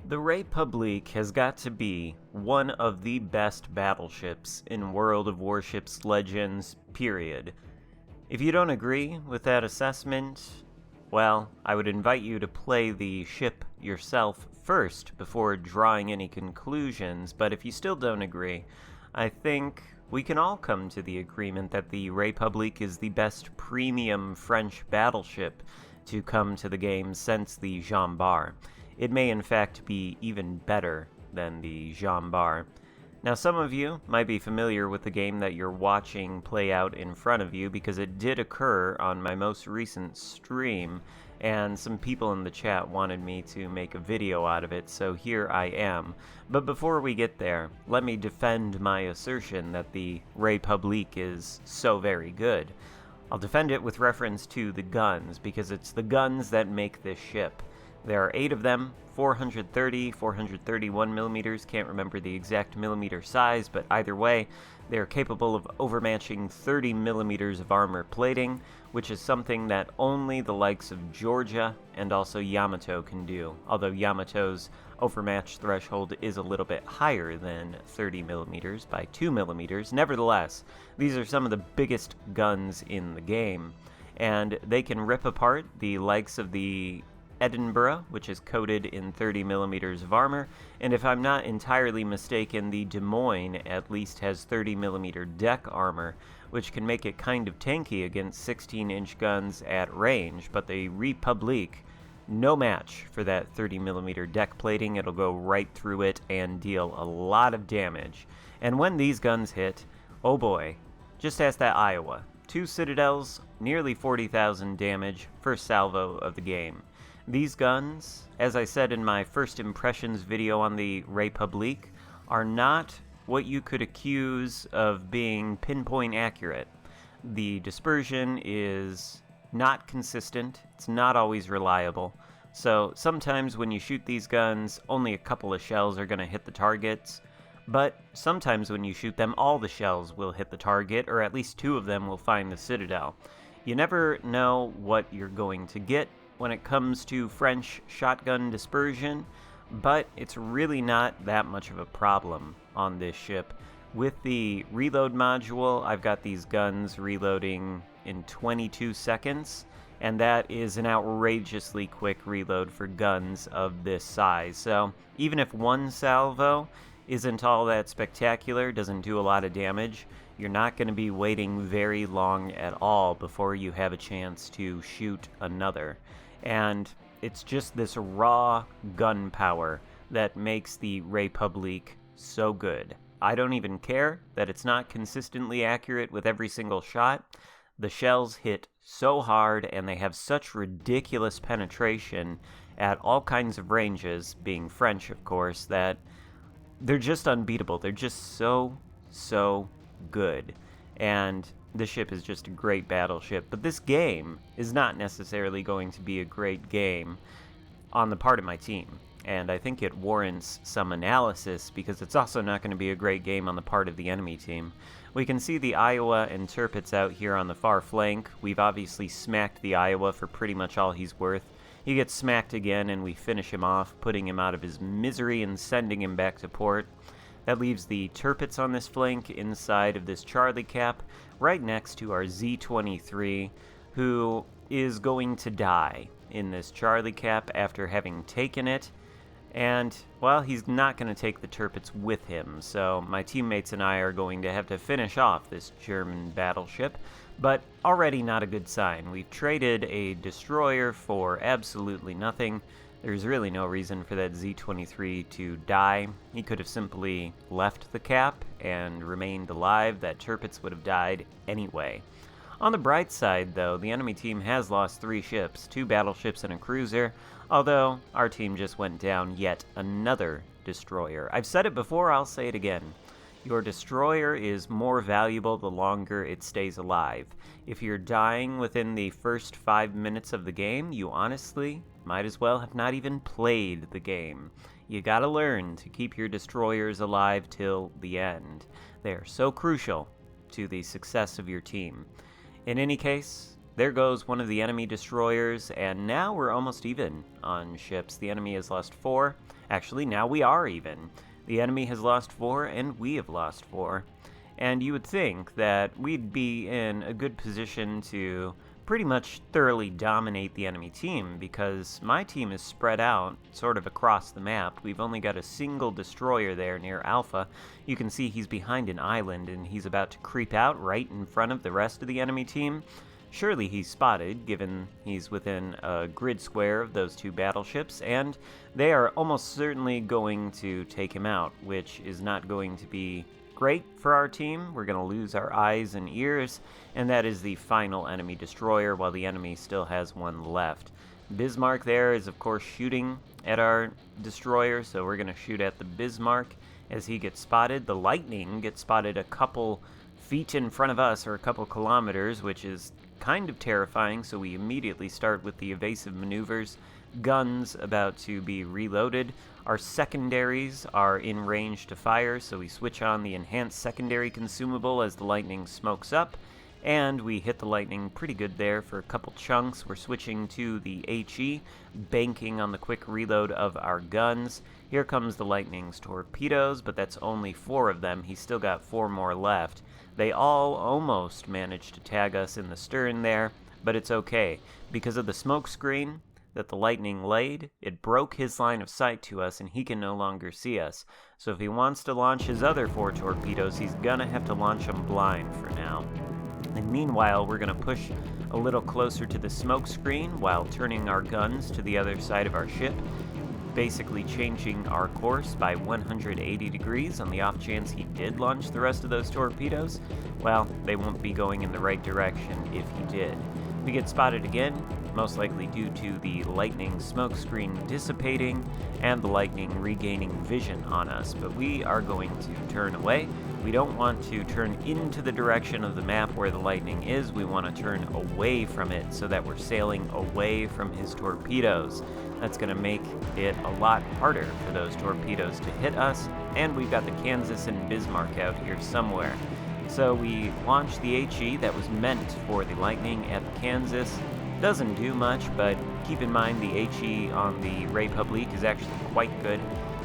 The Republique has got to be one of the best battleships in World of Warships Legends, period. If you don't agree with that assessment, well, I would invite you to play the ship yourself first before drawing any conclusions, but if you still don't agree, I think we can all come to the agreement that the Republique is the best premium French battleship to come to the game since the Jean Bart. It may in fact be even better than the Jean Bart. Now, some of you might be familiar with the game that you're watching play out in front of you because it did occur on my most recent stream, and some people in the chat wanted me to make a video out of it, so here I am. But before we get there, let me defend my assertion that the Republique is so very good. I'll defend it with reference to the guns, because it's the guns that make this ship. There are 8 of them, 430, 431 millimeters, can't remember the exact millimeter size, but either way, they are capable of overmatching 30 millimeters of armor plating, which is something that only the likes of Georgia and also Yamato can do, although Yamato's overmatch threshold is a little bit higher than 30 millimeters by 2 millimeters. Nevertheless, these are some of the biggest guns in the game, and they can rip apart the likes of the Edinburgh, which is coated in 30 millimeters of armor, and if I'm not entirely mistaken, the Des Moines at least has 30 millimeter deck armor, which can make it kind of tanky against 16-inch guns at range, but the Republique, no match for that 30 millimeter deck plating. It'll go right through it and deal a lot of damage. And when these guns hit, oh boy, just ask that Iowa. 2 citadels, nearly 40,000 damage, first salvo of the game. These guns, as I said in my first impressions video on the Republique, are not what you could accuse of being pinpoint accurate. The dispersion is not consistent, it's not always reliable, so sometimes when you shoot these guns, only a couple of shells are going to hit the targets, but sometimes when you shoot them, all the shells will hit the target, or at least 2 of them will find the citadel. You never know what you're going to get when it comes to French shotgun dispersion, but it's really not that much of a problem on this ship. With the reload module, I've got these guns reloading in 22 seconds, and that is an outrageously quick reload for guns of this size. So even if one salvo isn't all that spectacular, doesn't do a lot of damage, you're not going to be waiting very long at all before you have a chance to shoot another. And it's just this raw gunpowder that makes the Republique so good. I don't even care that it's not consistently accurate with every single shot. The shells hit so hard and they have such ridiculous penetration at all kinds of ranges, being French of course, that they're just unbeatable. They're just so good. And this ship is just a great battleship, but this game is not necessarily going to be a great game on the part of my team, and I think it warrants some analysis because it's also not going to be a great game on the part of the enemy team. We can see the Iowa and Tirpitz out here on the far flank. We've obviously smacked the Iowa for pretty much all he's worth. He gets smacked again and we finish him off, putting him out of his misery and sending him back to port. That leaves the Tirpitz on this flank inside of this Charlie Cap, right next to our Z-23, who is going to die in this Charlie Cap after having taken it. And, well, he's not going to take the Tirpitz with him, so my teammates and I are going to have to finish off this German battleship, but already not a good sign. We've traded a destroyer for absolutely nothing. There's really no reason for that Z-23 to die. He could have simply left the cap and remained alive. That Tirpitz would have died anyway. On the bright side, though, the enemy team has lost 3 ships, 2 battleships and a cruiser, although our team just went down yet another destroyer. I've said it before, I'll say it again. Your destroyer is more valuable the longer it stays alive. If you're dying within the first 5 minutes of the game, you honestly might as well have not even played the game. You gotta learn to keep your destroyers alive till the end. They are so crucial to the success of your team. In any case, there goes one of the enemy destroyers, and now we're almost even on ships. The enemy has lost 4. Actually, now we are even. The enemy has lost 4, and we have lost 4. And you would think that we'd be in a good position to pretty much thoroughly dominate the enemy team, because my team is spread out sort of across the map. We've only got a single destroyer there near Alpha. You can see he's behind an island, and he's about to creep out right in front of the rest of the enemy team. Surely he's spotted, given he's within a grid square of those 2 battleships, and they are almost certainly going to take him out, which is not going to be great for our team. We're going to lose our eyes and ears, and that is the final enemy destroyer, while the enemy still has 1 left. Bismarck there is, of course, shooting at our destroyer, so we're going to shoot at the Bismarck as he gets spotted. The Lightning gets spotted a couple feet in front of us, or a couple kilometers, which is kind of terrifying, so we immediately start with the evasive maneuvers. Guns about to be reloaded. Our secondaries are in range to fire, so we switch on the enhanced secondary consumable as the Lightning smokes up, and we hit the Lightning pretty good there for a couple chunks. We're switching to the HE, banking on the quick reload of our guns. Here comes the Lightning's torpedoes, but that's only 4 of them. He's still got 4 more left. They all almost managed to tag us in the stern there, but it's okay. Because of the smoke screen that the Lightning laid, it broke his line of sight to us, and he can no longer see us. So if he wants to launch his other 4 torpedoes, he's gonna have to launch them blind for now. And meanwhile, we're gonna push a little closer to the smoke screen while turning our guns to the other side of our ship, basically changing our course by 180 degrees on the off chance he did launch the rest of those torpedoes. Well, they won't be going in the right direction if he did. We get spotted again, most likely due to the Lightning smokescreen dissipating and the Lightning regaining vision on us, but we are going to turn away. We don't want to turn into the direction of the map where the Lightning is. We want to turn away from it so that we're sailing away from his torpedoes. That's going to make it a lot harder for those torpedoes to hit us, and we've got the Kansas and Bismarck out here somewhere. So we launch the HE that was meant for the Lightning at the Kansas. Doesn't do much, but keep in mind the HE on the Republique is actually quite good,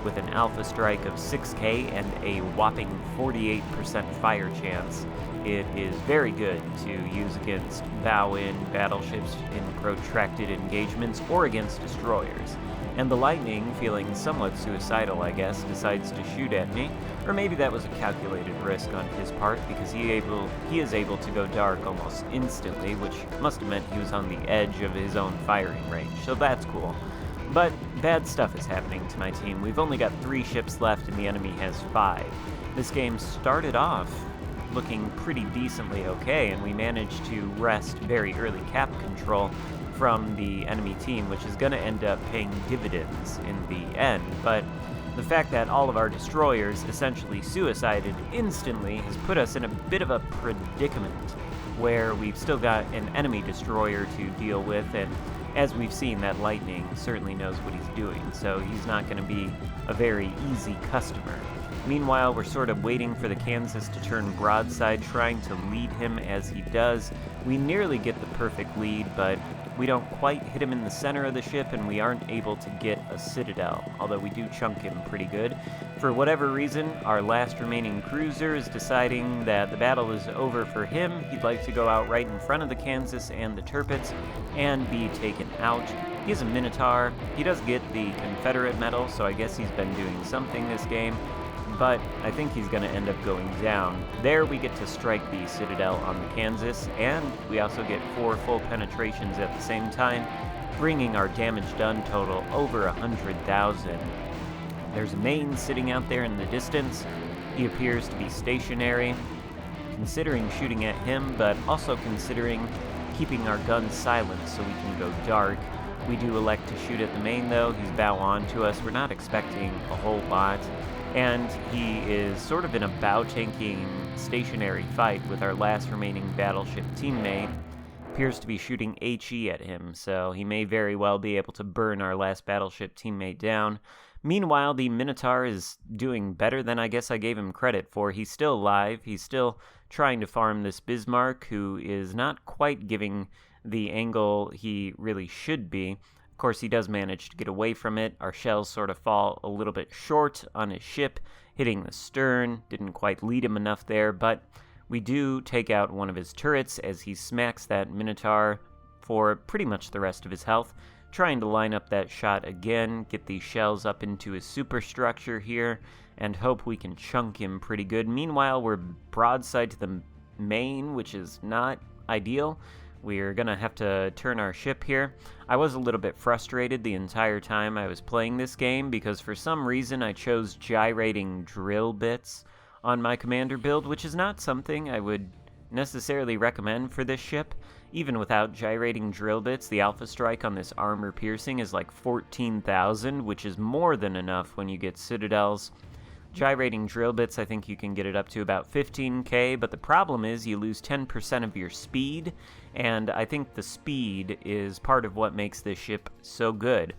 with an alpha strike of 6k and a whopping 48% fire chance. It is very good to use against bow-in battleships in protracted engagements or against destroyers. And the Lightning, feeling somewhat suicidal, I guess, decides to shoot at me, or maybe that was a calculated risk on his part, because he is able to go dark almost instantly, which must have meant he was on the edge of his own firing range, so that's cool. But bad stuff is happening to my team. We've only got 3 ships left and the enemy has 5. This game started off looking pretty decently okay, and we managed to wrest very early cap control from the enemy team, which is going to end up paying dividends in the end. But the fact that all of our destroyers essentially suicided instantly has put us in a bit of a predicament, where we've still got an enemy destroyer to deal with, and as we've seen, that Lightning certainly knows what he's doing, so he's not going to be a very easy customer. Meanwhile, we're sort of waiting for the Kansas to turn broadside, trying to lead him as he does. We nearly get the perfect lead, but we don't quite hit him in the center of the ship, and we aren't able to get a citadel, although we do chunk him pretty good. For whatever reason, our last remaining cruiser is deciding that the battle is over for him. He'd like to go out right in front of the Kansas and the Tirpitz and be taken out. He has a Minotaur. He does get the Confederate medal, so I guess he's been doing something this game, but I think he's going to end up going down. There we get to strike the Citadel on the Kansas, and we also get 4 full penetrations at the same time, bringing our damage done total over 100,000. There's a Maine sitting out there in the distance. He appears to be stationary, considering shooting at him, but also considering keeping our guns silent so we can go dark. We do elect to shoot at the Maine, though. He's bow on to us. We're not expecting a whole lot. And he is sort of in a bow-tanking, stationary fight with our last remaining battleship teammate. Appears to be shooting HE at him, so he may very well be able to burn our last battleship teammate down. Meanwhile, the Minotaur is doing better than I guess I gave him credit for. He's still alive. He's still trying to farm this Bismarck, who is not quite giving the angle he really should be. Of course, he does manage to get away from it. Our shells sort of fall a little bit short on his ship, hitting the stern. Didn't quite lead him enough there, but we do take out one of his turrets as he smacks that Minotaur for pretty much the rest of his health. Trying to line up that shot again, get these shells up into his superstructure here, and hope we can chunk him pretty good. Meanwhile, we're broadside to the main, which is not ideal. We're gonna have to turn our ship here. I was a little bit frustrated the entire time I was playing this game because for some reason I chose gyrating drill bits on my commander build, which is not something I would necessarily recommend for this ship. Even without gyrating drill bits, the alpha strike on this armor piercing is like 14,000, which is more than enough when you get citadels. Gyrating drill bits, I think you can get it up to about 15k, but the problem is you lose 10% of your speed, and I think the speed is part of what makes this ship so good.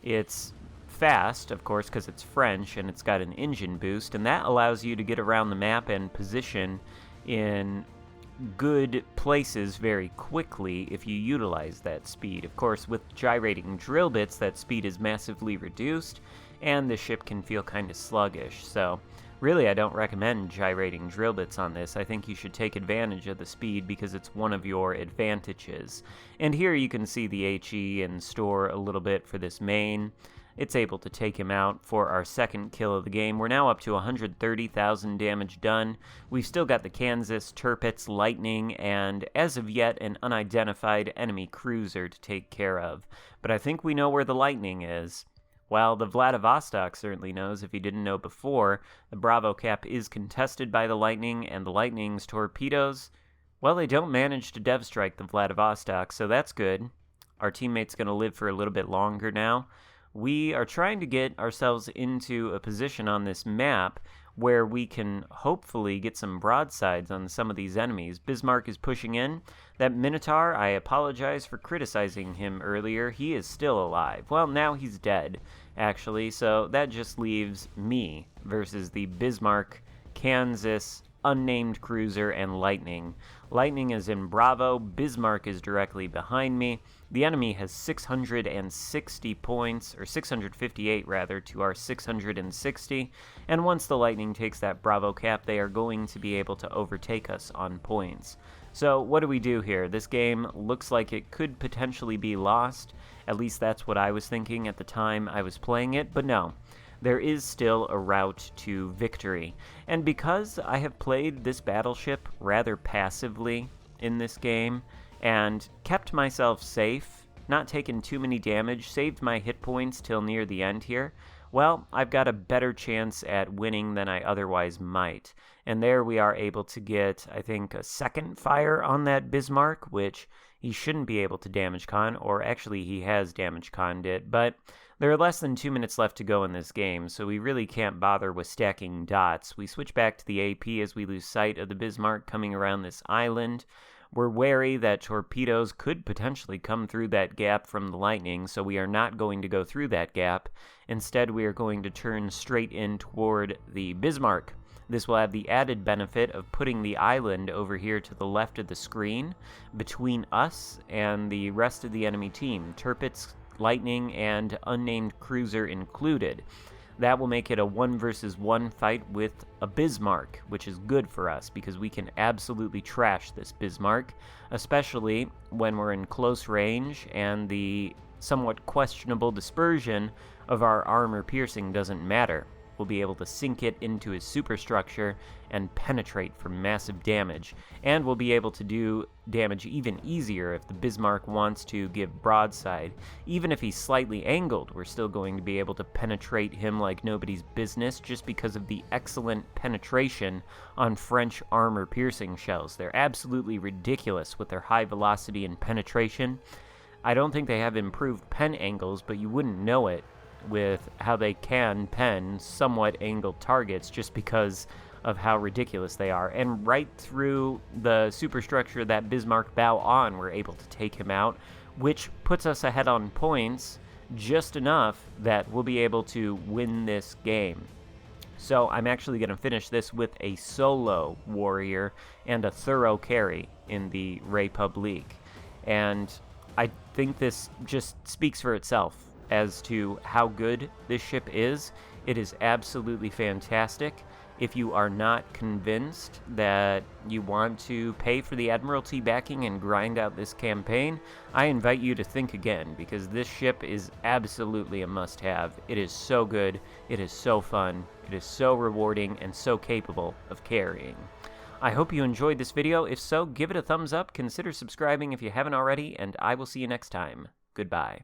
It's fast, of course, because it's French, and it's got an engine boost, and that allows you to get around the map and position in good places very quickly if you utilize that speed. Of course, with gyrating drill bits, that speed is massively reduced, and the ship can feel kind of sluggish. So really, I don't recommend gyrating drill bits on this. I think you should take advantage of the speed because it's one of your advantages. And here you can see the HE and store a little bit for this main. It's able to take him out for our second kill of the game. We're now up to 130,000 damage done. We've still got the Kansas, Tirpitz, Lightning, and as of yet, an unidentified enemy cruiser to take care of. But I think we know where the Lightning is. Well, the Vladivostok certainly knows if he didn't know before. The Bravo cap is contested by the Lightning, and the Lightning's torpedoes, well, they don't manage to dev strike the Vladivostok, so that's good. Our teammate's going to live for a little bit longer now. We are trying to get ourselves into a position on this map where we can hopefully get some broadsides on some of these enemies. Bismarck is pushing in. That Minotaur, I apologize for criticizing him earlier. He is still alive. Well, now he's dead, actually, so that just leaves me versus the Bismarck, Kansas, unnamed cruiser, and Lightning. Lightning is in Bravo. Bismarck is directly behind me. The enemy has 660 points, or 658 rather, to our 660, and once the Lightning takes that Bravo cap, they are going to be able to overtake us on points. So what do we do here? This game looks like it could potentially be lost. At least that's what I was thinking at the time I was playing it, but no. There is still a route to victory. And because I have played this battleship rather passively in this game, and kept myself safe, not taken too many damage, saved my hit points till near the end here, well, I've got a better chance at winning than I otherwise might. And there we are able to get, I think, a second fire on that Bismarck, which he shouldn't be able to damage con, or actually he has damage conned it, but there are less than 2 minutes left to go in this game, so we really can't bother with stacking dots. We switch back to the AP as we lose sight of the Bismarck coming around this island. We're wary that torpedoes could potentially come through that gap from the Lightning, so we are not going to go through that gap. Instead, we are going to turn straight in toward the Bismarck. This will have the added benefit of putting the island over here to the left of the screen between us and the rest of the enemy team, Tirpitz, Lightning, and unnamed cruiser included. That will make it a 1 versus 1 fight with a Bismarck, which is good for us because we can absolutely trash this Bismarck, especially when we're in close range and the somewhat questionable dispersion of our armor piercing doesn't matter. We'll be able to sink it into his superstructure and penetrate for massive damage, and we'll be able to do damage even easier if the Bismarck wants to give broadside. Even if he's slightly angled, we're still going to be able to penetrate him like nobody's business just because of the excellent penetration on French armor-piercing shells. They're absolutely ridiculous with their high velocity and penetration. I don't think they have improved pen angles, but you wouldn't know it with how they can pen somewhat angled targets just because of how ridiculous they are. And right through the superstructure that Bismarck bow on, we're able to take him out, which puts us ahead on points just enough that we'll be able to win this game. So I'm actually going to finish this with a solo warrior and a thorough carry in the Republique. And I think this just speaks for itself as to how good this ship is. It is absolutely fantastic. If you are not convinced that you want to pay for the Admiralty backing and grind out this campaign, I invite you to think again, because this ship is absolutely a must-have. It is so good, it is so fun, it is so rewarding, and so capable of carrying. I hope you enjoyed this video. If so, give it a thumbs up, consider subscribing if you haven't already, and I will see you next time. Goodbye.